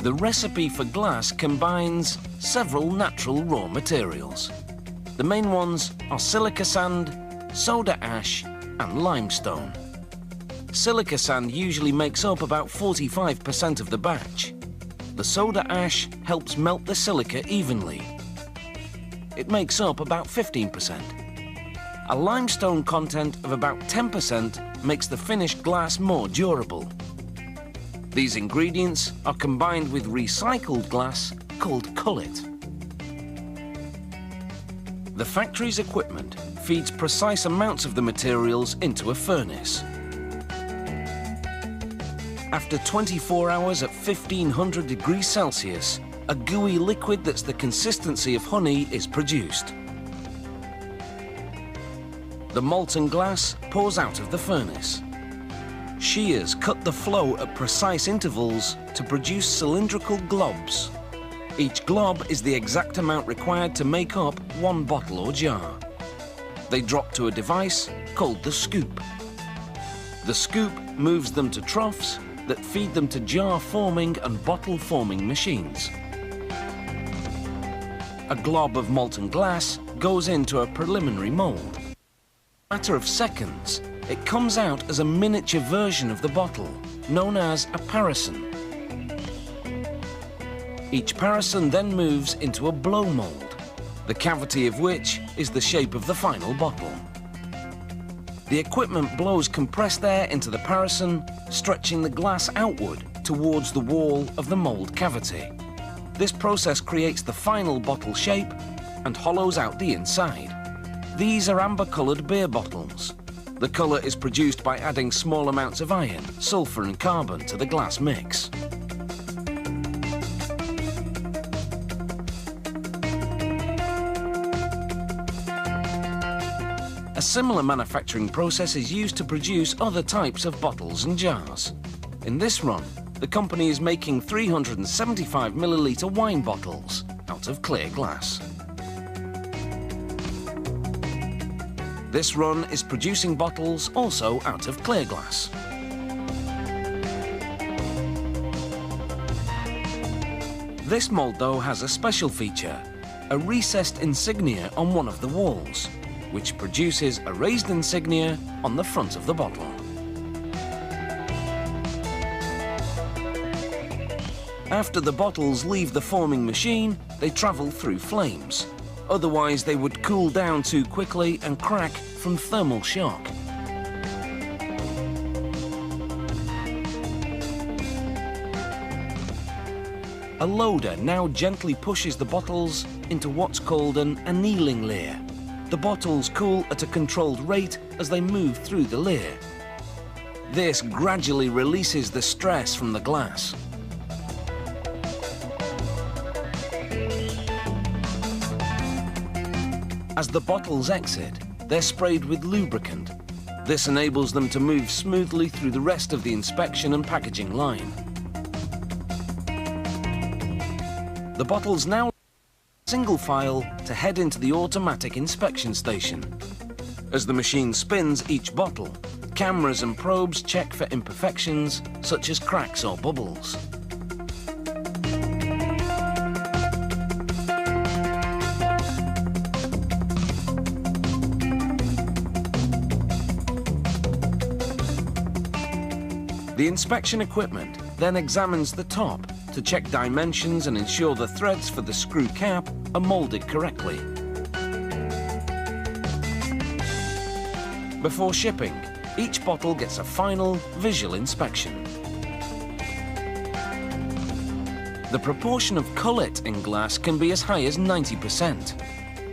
The recipe for glass combines several natural raw materials. The main ones are silica sand, soda ash, and limestone. Silica sand usually makes up about 45% of the batch. The soda ash helps melt the silica evenly. It makes up about 15%. A limestone content of about 10% makes the finished glass more durable. These ingredients are combined with recycled glass called cullet. The factory's equipment feeds precise amounts of the materials into a furnace. After 24 hours at 1500 degrees Celsius, a gooey liquid that's the consistency of honey is produced. The molten glass pours out of the furnace. Shears cut the flow at precise intervals to produce cylindrical globs. Each glob is the exact amount required to make up one bottle or jar. They drop to a device called the scoop. The scoop moves them to troughs that feed them to jar-forming and bottle-forming machines. A glob of molten glass goes into a preliminary mold. In a matter of seconds, it comes out as a miniature version of the bottle, known as a parison. Each parison then moves into a blow mold, the cavity of which is the shape of the final bottle. The equipment blows compressed air into the parison, stretching the glass outward towards the wall of the mold cavity. This process creates the final bottle shape and hollows out the inside. These are amber-coloured beer bottles. The colour is produced by adding small amounts of iron, sulphur and carbon to the glass mix. A similar manufacturing process is used to produce other types of bottles and jars. In this run, the company is making 375 milliliter wine bottles out of clear glass. This run is producing bottles also out of clear glass. This mold, though, has a special feature, a recessed insignia on one of the walls, which produces a raised insignia on the front of the bottle. After the bottles leave the forming machine, they travel through flames. Otherwise, they would cool down too quickly and crack from thermal shock. A loader now gently pushes the bottles into what's called an annealing layer. The bottles cool at a controlled rate as they move through the layer. This gradually releases the stress from the glass. As the bottles exit, they're sprayed with lubricant. This enables them to move smoothly through the rest of the inspection and packaging line. The bottles now single file to head into the automatic inspection station. As the machine spins each bottle, cameras and probes check for imperfections such as cracks or bubbles. The inspection equipment then examines the top to check dimensions and ensure the threads for the screw cap are molded correctly. Before shipping, each bottle gets a final visual inspection. The proportion of cullet in glass can be as high as 90%.